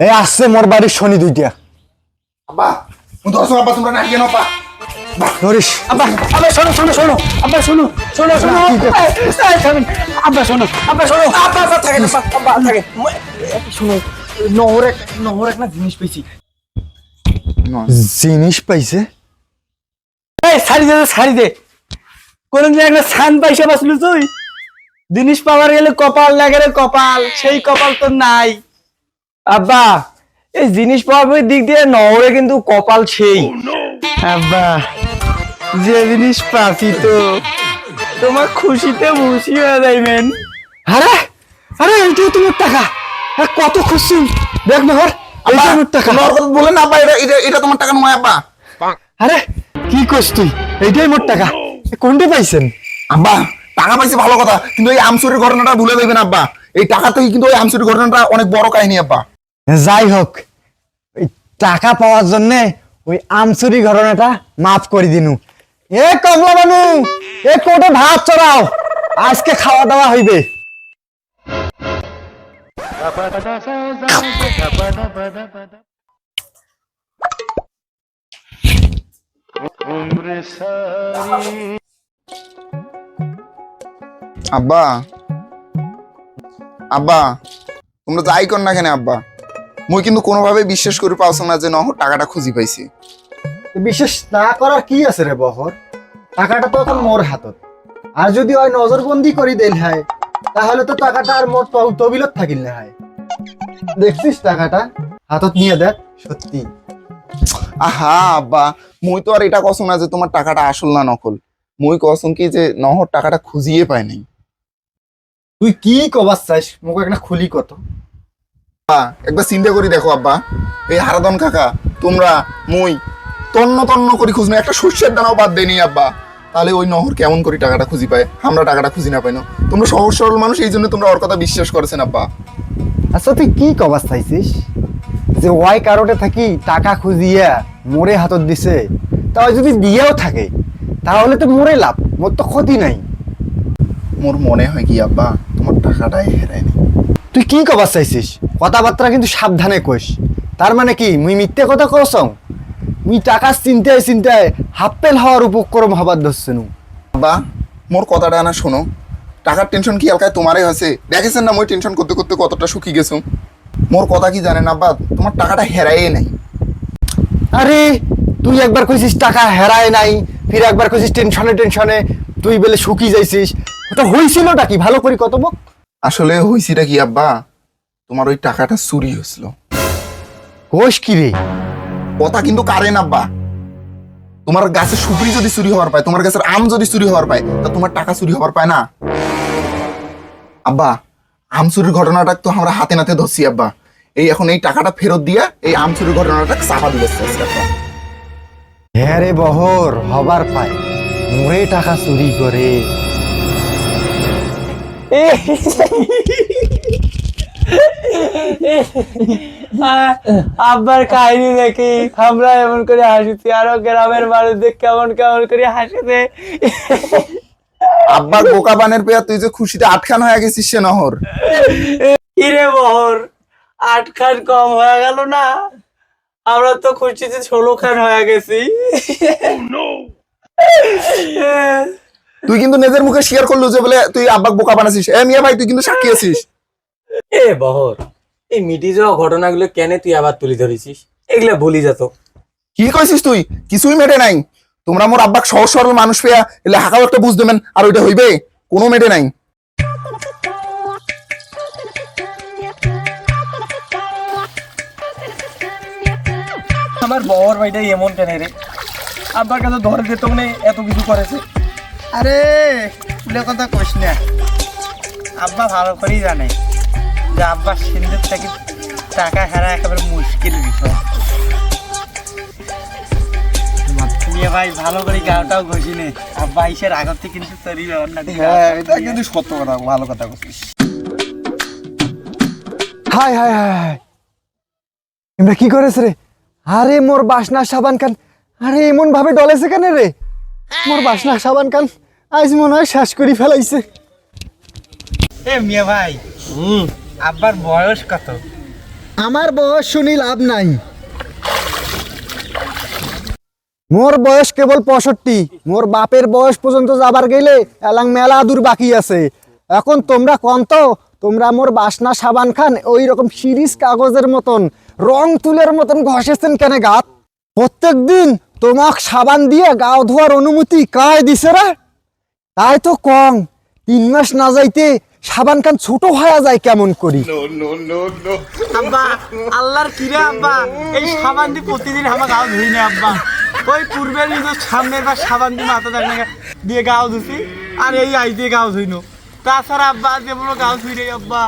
এই আসছে মোর বাড়ির শনি দুইটা। আব্বা দর্শক আব্বা তোমরা না কেন আব্বা ধরিস। আব্বা আব্বা শোনো শোনো শোনো আব্বা শোনো শোনো শোনো আব্বা শোনো আব্বা শোনো আব্বা আব্বা থাকে না আব্বা থাকে শোনো নহর একটা জিনিস পেয়েছি। জিনিস পাইছে? এই ছাড়ি দে কোনদিন একটা ছান পাইসা বাসলু তুই? জিনিস পাওয়ার গেলে কপাল লাগে রে, কপাল, সেই কপাল তো নাই। আব্বা এই জিনিস পাওয়ার দিক দিয়ে নহরে কিন্তু কপাল সেই। আব্বা যে জিনিস পাচ্ছি তো তোমার খুশিতে খুশি হয়ে যাইবেন। আরে আরে এইটাই তোমার টাকা, কত খুশি দেখ নহর, এইটা আমার টাকা। বলেন আব্বা এটা এটা এটা তোমার টাকা নয় আব্বা। আরে কি করছ তুই? এইটাই মোর টাকা। কোনটা পাইছেন? আব্বা টাকা পাইছে ভালো কথা, কিন্তু এই আমচুরির ঘটনাটা ভুলে যাবেন আব্বা। এই টাকাতেই কিন্তু ওই আমচুরির ঘটনাটা অনেক বড় কাহিনী আব্বা। যাই হোক, ওই টাকা পাওয়ার জন্য ওই আমচুরি ঘটনাটা মাফ করে দিনু। এ কমলা বানু, এ কোটে ভাত চড়াও, আজকে খাওয়া দাওয়া হইবে। আব্বা আব্বা তোমরা যাই কর না কেন আব্বা, মুই কিন্তু কোনোভাবে বিশ্বাস করে পাওছো না যে নহর টাকাটা খুঁজি পাইছি। বিশেষ না করার কি আছে রে বহর, টাকাটা তো এখন মোর হাতত। আর যদি ওই নজরবন্দি করি দিল হয় তাহলে তো টাকাটা আর মোর তবিলত থাকিল না হয়। দেখছিস টাকাটা হাতত নিয়ে দেখ, সত্যি। আহা আব্বা, মুই তো আর এটা কসম না যে তোমার টাকাটা আসল না নকল। মুই কসম কি যে নহর টাকাটা খুঁজিয়ে পায় নাই। তুই কি কবার চাইস মোক একটা খুলি কত। একবার চিন্তা করি দেখো আব্বা, এই হারাদন কাকা, তোমরা, মুই তন্ন তন্ন করি খুঁজনো, একটা শস্যের দানাও বাদ দেয়নি আব্বা। তাহলে ওই নহর কেমন করে টাকাটা খুঁজি পায়, আমরা টাকাটা খুঁজি না পাই না? তোমরা সহজ সরল মানুষ, এই জন্য তোমরা ওর কথা বিশ্বাস করেছেন আব্বা। আচ্ছা তুই কি কবার চাইছিস যে ওয়াই কারোটে থাকি টাকা খুঁজিয়া মোরে হাতত দিছে? তাই যদি দিয়েও থাকে তাহলে তো মোরে লাভ, মোর তো ক্ষতি নাই। মোর মনে হয় কি আব্বা, তোমার টাকাটাই হেরায়নি। তুই কি কবার চাইছিস? কথাবার্তা কিন্তু সাবধানে কইস। তার মানে কি মুই মিথ্যে কথা কস? মুই টাকা চিন্তায় চিন্তায় হাফপেল হওয়ার উপক্রম হবার ধরছে নু। আব্বা মোর কথাটা না শোনো, টাকার টেনশন কি এলাকায় তোমারই হয়েছে? দেখেছেন না মই টেনশন করতে করতে কতটা শুকিয়ে গেছো। মোর কথা কি জানেন আব্বা, তোমার টাকাটা হেরাই নাই। আরে তুই একবার কইছিস টাকা হেরায় নাই, ফির একবার কইছিস টেনশনে টেনশনে তুই বলে শুকিয়ে যাইছিস। ওটা হইছিলটা কি ভালো করে কত বক। আসলে হইছিটা কি আব্বা, তোমার ওই টাকাটা চুরি হয়েছিল। কোষ কি রে? কথা কিন্তু কারেন আব্বা। তোমার গাছের সুপারি যদি চুরি হওয়ার পায়, তোমার গাছের আম যদি চুরি হওয়ার পায়, তা তোমার টাকা চুরি হওয়ার পায় না আব্বা? আম চুরির ঘটনাটা তো আমরা হাতে নাতে ধরছি আব্বা। এই এখন এই টাকাটা ফেরত দিয়া এই আম চুরির ঘটনাটা চাপা দিবে আব্বা। হ্যাঁ রে বহর, হবার পায় মোরে টাকা চুরি করে। আব্বার কাহিনী দেখি আমরা এমন করে হাসিছি, আরো গ্রামের মানুষদের কেমন কেমন করে হাসিছে। আব্বার বোকা বানের পেয়া তুই যে খুশিতে আটখান হয়ে গেছিস সে নহর। কিরে বহর, 8 খান কম হয়ে গেল না? আমরা তো খুশিতে 16 খান হয়ে গেছি। তুই কিন্তু নিজের মুখে স্বীকার করলো যে বলে তুই আব্বাক বোকা বানাছিস। এ মিয়া ভাই, তুই কিন্তু সাক্ষী আছিস। এ বহর, এই মিটি যাওয়া ঘটনাগুলো কেন তুই আবার তুলে ধরেছিস? এগুলা ভুলি যেত। কি কইছিস তুই? কিছুই মেটে নাই। তোমরা মোর আব্বাক সহজ সরল মানুষ পেয়া এলে হাকাও একটা বুঝ দেবেন, আর ওইটা হইবে? কোনো মেটে নাই। আমার বহর ভাইটা এমন কেন রে? আব্বার কাছে ধরে যেত না, এত কিছু করেছে। আরে ফুলে কথা কইস না, আব্বা ভালো করেই জানে যে আব্বা সিন্ধুর থেকে টাকা হারা একেবারে মুশকিল বিষয়। ভাই ভালো করে গাওটাও ঘষি নে, আব্বা ইসের আগতে কিন্তু তৈরি না। হ্যাঁ, এটা কিন্তু সত্য কথা, ভালো কথা বলছিস। হাই হাই হাই, এমরা কি করেছে রে? আরে মোর বাসনা সাবান কান, আরে এমন ভাবে ডলেছে কেন রে? মোর বাসনা সাবান কান আজ মনে হয় শেষ করে ফেলাইছে। এ মিয়া ভাই, আব্বার বয়স কত? আমার বয়স শুনি লাভ নাই। মোর বয়স কেবল 65, মোর বাপের বয়স পর্যন্ত যাবার গেলে এলাং মেলা দূর বাকি আছে। এখন তোমরা কন্ত, তোমরা মোর বাসনা সাবান খান ওই রকম সিরিজ কাগজের মতন রং তুলের মতন ঘষেছেন কেন গাত? প্রত্যেক দিন তোমাক সাবান দিয়ে গাও ধোয়ার অনুমতি কায় দিছে রে? তাই তো কম 3 মাস না যাইতে সাবান খান ছোট হয়ে যায় কেমন করি? আব্বা আল্লাহর কিরে আব্বা, এই সাবান দিয়ে প্রতিদিন আমার গাও ধুই না আব্বা। ওই পূর্বের নিজের সামনের বার সাবান দিয়ে মাথা দিয়ে গাও ধুছি, আর এই আই দিয়ে গাও ধুইনো। তাছাড়া আব্বা যেমন গাও ধুই রে আব্বা।